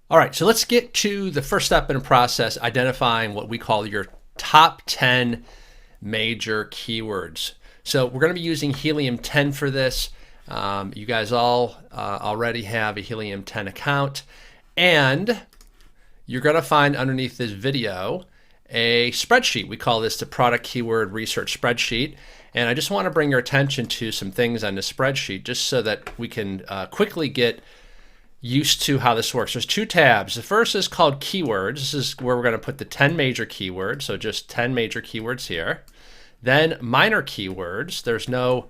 All right, so let's get to the first step in the process, identifying what we call your top 10 major keywords. So we're going to be using Helium 10 for this. You guys all already have a Helium 10 account, and you're going to find underneath this video a spreadsheet. We call this the product keyword research spreadsheet. And I just want to bring your attention to some things on the spreadsheet just so that we can quickly get used to how this works. There's two tabs. The first is called keywords. This is where we're going to put the 10 major keywords. So just 10 major keywords here. Then minor keywords. There's no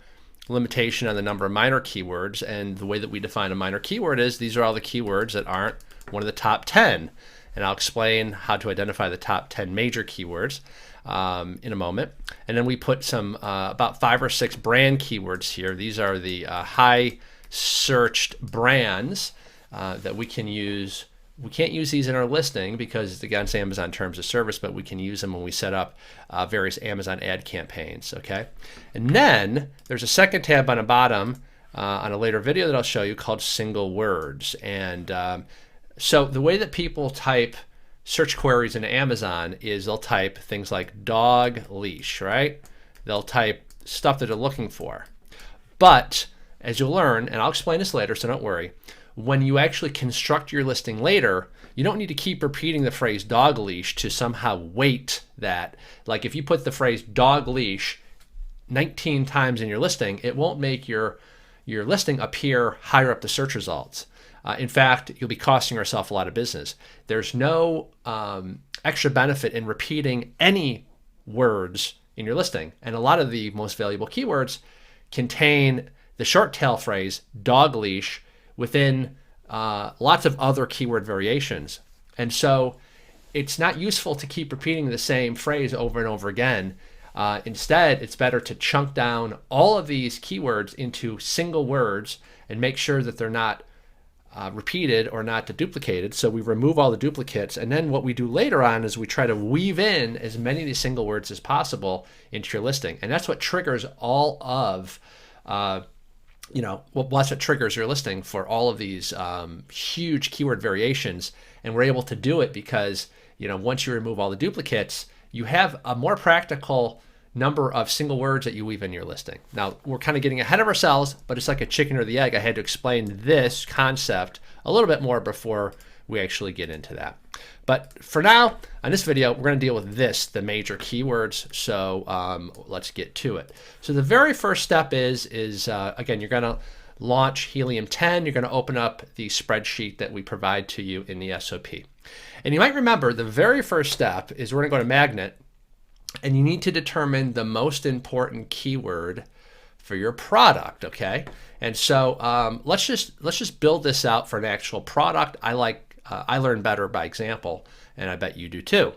limitation on the number of minor keywords. And the way that we define a minor keyword is these are all the keywords that aren't one of the top 10. And I'll explain how to identify the top 10 major keywords in a moment. And then we put some about 5 or 6 brand keywords here. These are the high searched brands that we can use. We can't use these in our listing because it's against Amazon terms of service, but we can use them when we set up various Amazon ad campaigns, okay? And then there's a second tab on the bottom on a later video that I'll show you called single words. And so the way that people type search queries into Amazon is they'll type things like dog leash, right? They'll type stuff that they're looking for. But as you'll learn, and I'll explain this later, so don't worry, when you actually construct your listing later, you don't need to keep repeating the phrase dog leash to somehow weight that. Like if you put the phrase dog leash 19 times in your listing, it won't make your listing appear higher up the search results. In fact, you'll be costing yourself a lot of business. There's no extra benefit in repeating any words in your listing. And a lot of the most valuable keywords contain the short tail phrase dog leash within lots of other keyword variations. And so it's not useful to keep repeating the same phrase over and over again. Instead, it's better to chunk down all of these keywords into single words and make sure that they're not repeated or not duplicated. So we remove all the duplicates. And then what we do later on is we try to weave in as many of these single words as possible into your listing. And that's what triggers all of that's what triggers your listing for all of these huge keyword variations. And we're able to do it because, once you remove all the duplicates, you have a more practical number of single words that you weave in your listing. Now, we're kind of getting ahead of ourselves, but it's like a chicken or the egg. I had to explain this concept a little bit more before we actually get into that. But for now, on this video, we're going to deal with the major keywords. So let's get to it. So the very first step is again, you're going to launch Helium 10. You're going to open up the spreadsheet that we provide to you in the SOP. And you might remember the very first step is we're going to go to Magnet, and you need to determine the most important keyword for your product, okay? And so let's just build this out for an actual product. I learn better by example, and I bet you do too.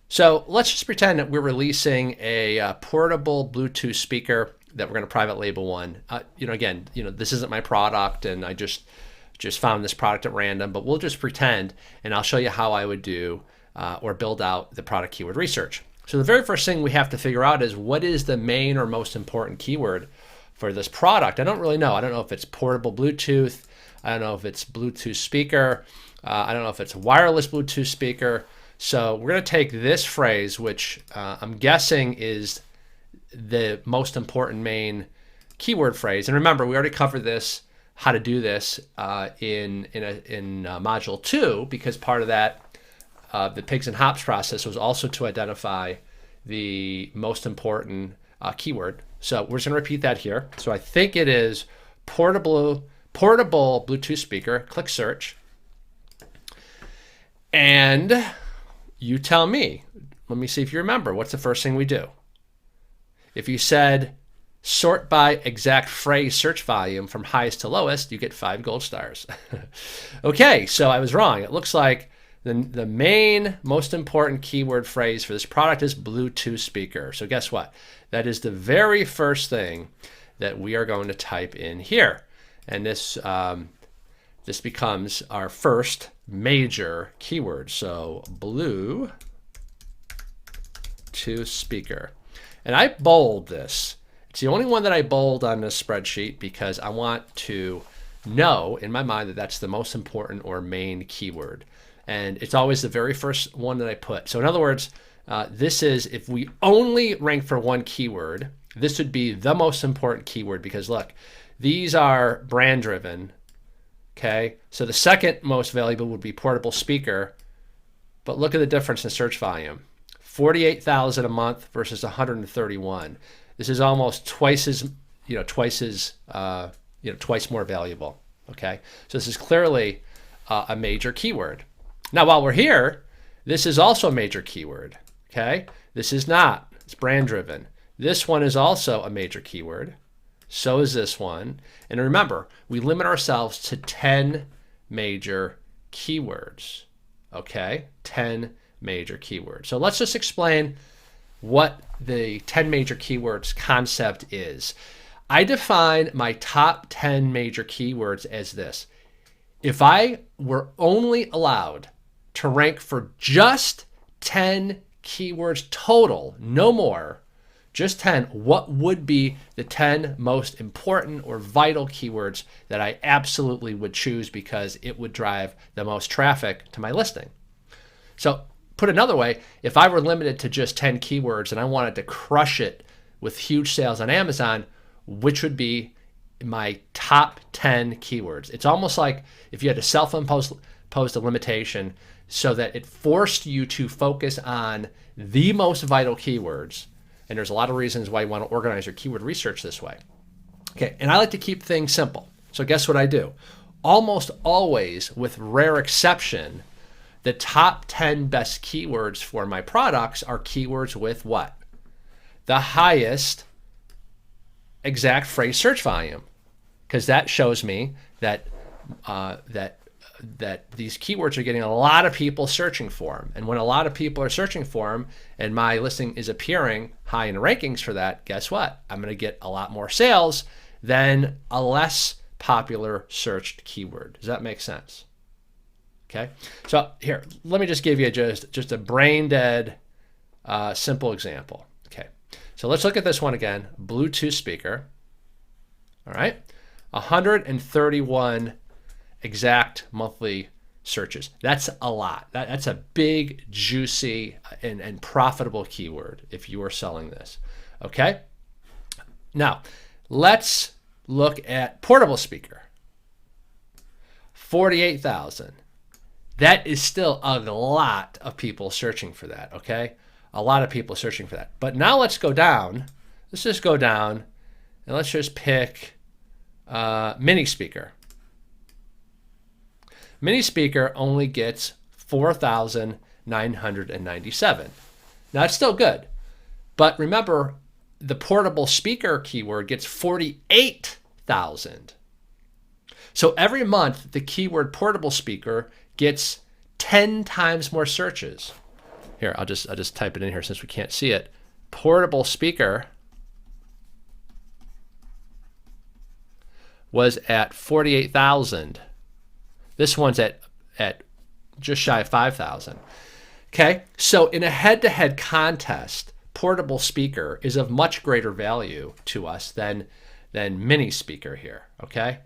So let's just pretend that we're releasing a portable Bluetooth speaker that we're going to private label one. Again, this isn't my product, and I just found this product at random, but we'll just pretend, and I'll show you how I would do or build out the product keyword research. So the very first thing we have to figure out is what is the main or most important keyword for this product. I don't really know. I don't know if it's portable Bluetooth. I don't know if it's Bluetooth speaker. I don't know if it's wireless Bluetooth speaker. So we're going to take this phrase, which I'm guessing is the most important main keyword phrase. And remember, we already covered this, how to do this in module 2, because part of that the pigs and hops process was also to identify the most important keyword. So we're just going to repeat that here. So I think it is portable Bluetooth speaker. Click search. And you tell me. Let me see if you remember. What's the first thing we do? If you said sort by exact phrase search volume from highest to lowest, you get 5 gold stars. Okay, so I was wrong. It looks like the main, most important keyword phrase for this product is Bluetooth speaker. So guess what? That is the very first thing that we are going to type in here. And this becomes our first major keyword. So Bluetooth speaker. And I bold this. It's the only one that I bold on this spreadsheet because I want to know in my mind that that's the most important or main keyword. And it's always the very first one that I put. So in other words, this is, if we only rank for one keyword, this would be the most important keyword, because look, these are brand driven. Okay, so the second most valuable would be portable speaker, but look at the difference in search volume. 48,000 a month versus 131. This is almost twice as, twice more valuable. Okay, so this is clearly a major keyword. Now, while we're here, this is also a major keyword. Okay, this is not. It's brand driven. This one is also a major keyword. So is this one. And remember, we limit ourselves to 10 major keywords. Okay, 10 major keywords. So let's just explain what the 10 major keywords concept is. I define my top 10 major keywords as this. If I were only allowed to rank for just 10 keywords total, no more, just 10, what would be the 10 most important or vital keywords that I absolutely would choose because it would drive the most traffic to my listing? So put another way, if I were limited to just 10 keywords and I wanted to crush it with huge sales on Amazon, which would be my top 10 keywords? It's almost like if you had to self-impose a limitation so that it forced you to focus on the most vital keywords. And there's a lot of reasons why you want to organize your keyword research this way. Okay, and I like to keep things simple. So guess what I do? Almost always, with rare exception, the top 10 best keywords for my products are keywords with what? The highest exact phrase search volume, because that shows me that that these keywords are getting a lot of people searching for them. And when a lot of people are searching for them and my listing is appearing high in rankings for that, guess what? I'm going to get a lot more sales than a less popular searched keyword. Does that make sense? Okay. So here, let me just give you just a brain dead simple example. Okay. So let's look at this one again. Bluetooth speaker. All right. 131 exact monthly searches. That's a lot. That's a big, juicy, and profitable keyword if you are selling this. Okay? Now, let's look at portable speaker. 48,000. That is still a lot of people searching for that, okay? A lot of people searching for that. But now let's go down. Let's just go down and let's just pick mini speaker. Mini speaker only gets 4,997. Now it's still good, but remember the portable speaker keyword gets 48,000. So every month the keyword portable speaker gets 10 times more searches. Here, I'll just type it in here since we can't see it. Portable speaker was at 48,000. This one's at just shy of 5,000. Okay, so in a head-to-head contest, portable speaker is of much greater value to us than mini speaker here. Okay,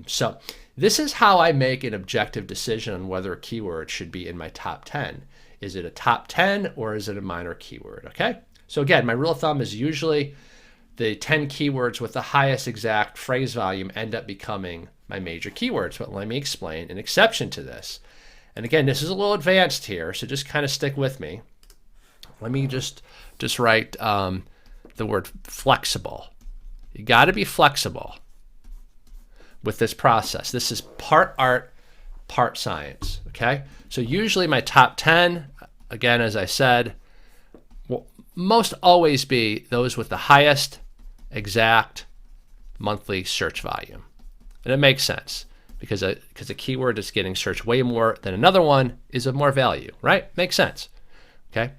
so this is how I make an objective decision on whether a keyword should be in my top 10. Is it a top 10 or is it a minor keyword? Okay, so again, my rule of thumb is usually the 10 keywords with the highest exact phrase volume end up becoming my major keywords. But let me explain an exception to this. And again, this is a little advanced here, so just kind of stick with me. Let me just write the word flexible. You got to be flexible with this process. This is part art, part science. Okay, so usually my top 10, again, as I said, will most always be those with the highest exact monthly search volume. And it makes sense because a keyword that's getting searched way more than another one is of more value, right? Makes sense. Okay.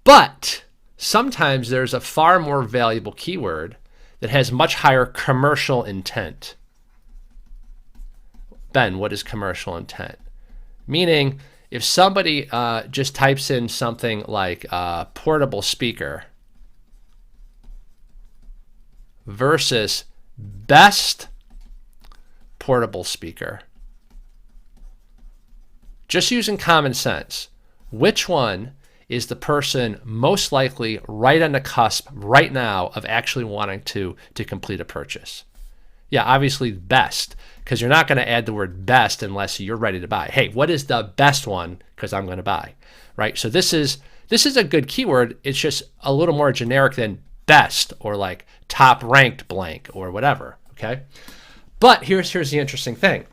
But sometimes there's a far more valuable keyword that has much higher commercial intent. Ben, what is commercial intent? Meaning, if somebody just types in something like portable speaker versus best portable speaker. Just using common sense, which one is the person most likely right on the cusp right now of actually wanting to complete a purchase? Yeah, obviously best, because you're not going to add the word best unless you're ready to buy. Hey, what is the best one? Because I'm going to buy, right? So this is a good keyword. It's just a little more generic than best or like top ranked blank or whatever, okay? But here's the interesting thing.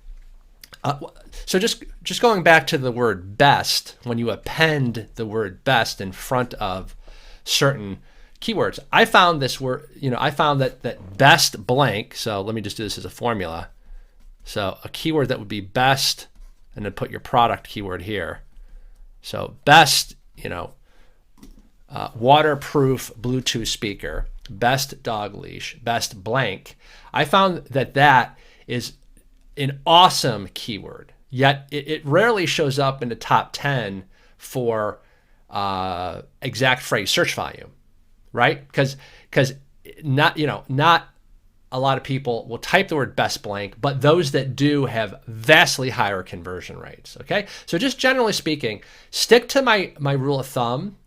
So just going back to the word best, when you append the word best in front of certain keywords, I found this word, I found that best blank, so let me just do this as a formula. So a keyword that would be best, and then put your product keyword here. So best, waterproof Bluetooth speaker, best dog leash, best blank. I found that is an awesome keyword, yet it rarely shows up in the top 10 for exact phrase search volume, right? Because not a lot of people will type the word best blank, but those that do have vastly higher conversion rates, okay? So just generally speaking, stick to my rule of thumb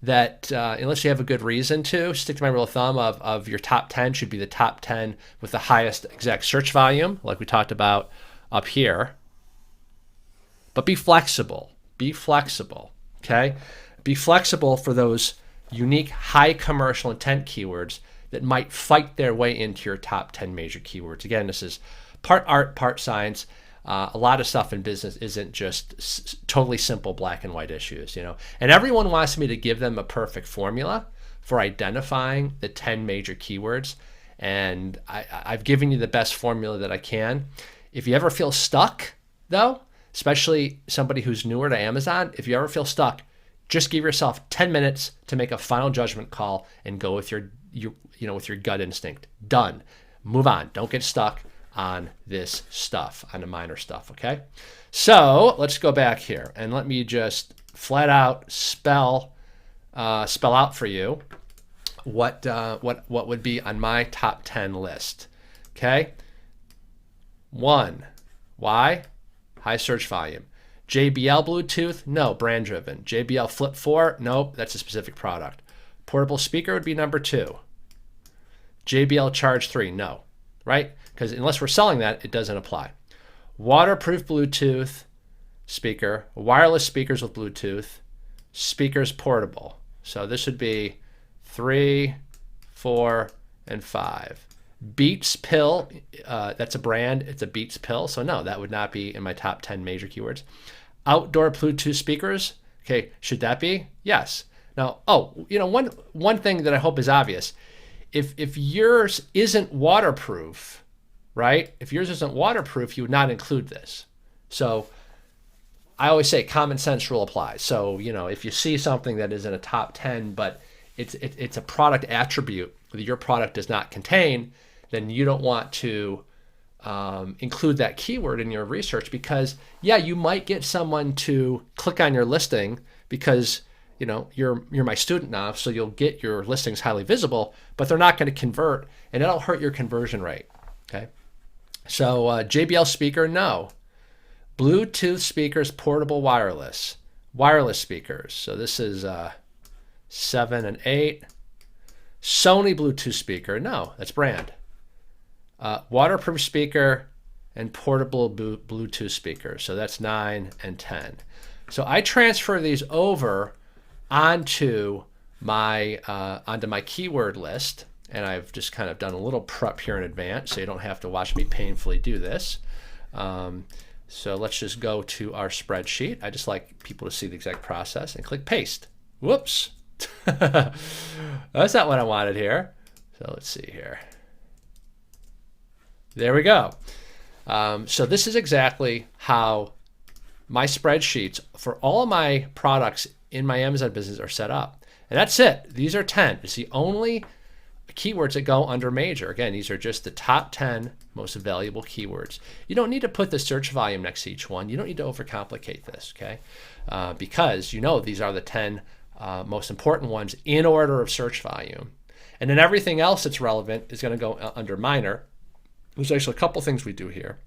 that unless you have a good reason to, stick to my rule of thumb of your top 10 should be the top 10 with the highest exact search volume, like we talked about up here. But be flexible. Be flexible, okay? Be flexible for those unique high commercial intent keywords that might fight their way into your top 10 major keywords. Again, this is part art, part science. A lot of stuff in business isn't just totally simple black and white issues, And everyone wants me to give them a perfect formula for identifying the 10 major keywords. And I've given you the best formula that I can. If you ever feel stuck, though, especially somebody who's newer to Amazon, if you ever feel stuck, just give yourself 10 minutes to make a final judgment call and go with your gut instinct. Done. Move on. Don't get stuck on this stuff, on the minor stuff, okay? So let's go back here and let me just flat out spell out for you what would be on my top 10 list, okay? 1, why? High search volume. JBL Bluetooth, no, brand driven. JBL Flip 4, nope, that's a specific product. Portable speaker would be number 2. JBL Charge 3, no, right? Because unless we're selling that, it doesn't apply. Waterproof Bluetooth speaker, wireless speakers with Bluetooth, speakers portable. So this would be 3, 4, and 5. Beats Pill, that's a brand. It's a Beats Pill. So no, that would not be in my top 10 major keywords. Outdoor Bluetooth speakers. Okay, should that be? Yes. Now, one thing that I hope is obvious. If yours isn't waterproof, right? If yours isn't waterproof, you would not include this. So I always say common sense rule applies. So, if you see something that is in a top 10, but it's a product attribute that your product does not contain, then you don't want to include that keyword in your research because, yeah, you might get someone to click on your listing because, you're my student now, so you'll get your listings highly visible, but they're not going to convert, and it'll hurt your conversion rate, okay? So JBL speaker, no. Bluetooth speakers, portable wireless speakers. So this is 7 and 8. Sony Bluetooth speaker, no, that's brand. Waterproof speaker and portable Bluetooth speaker. So that's 9 and 10. So I transfer these over onto my keyword list, and I've just kind of done a little prep here in advance, so you don't have to watch me painfully do this. So let's just go to our spreadsheet. I just like people to see the exact process and click paste. Whoops. That's not what I wanted here. So let's see here. There we go. So this is exactly how my spreadsheets for all of my products in my Amazon business are set up. And that's it. These are 10. It's the only keywords that go under major. Again, these are just the top 10 most valuable keywords. You don't need to put the search volume next to each one. You don't need to overcomplicate this, okay? Because these are the 10 most important ones in order of search volume. And then everything else that's relevant is going to go under minor. There's actually a couple things we do here.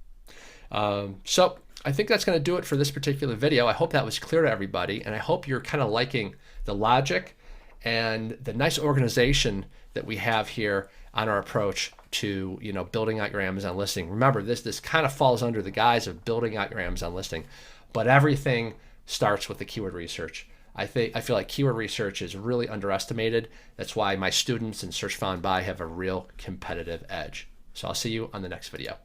So I think that's going to do it for this particular video. I hope that was clear to everybody, and I hope you're kind of liking the logic and the nice organization that we have here on our approach to building out your Amazon listing. Remember, this kind of falls under the guise of building out your Amazon listing, but everything starts with the keyword research. I feel like keyword research is really underestimated. That's why my students in Search Found By have a real competitive edge. So I'll see you on the next video.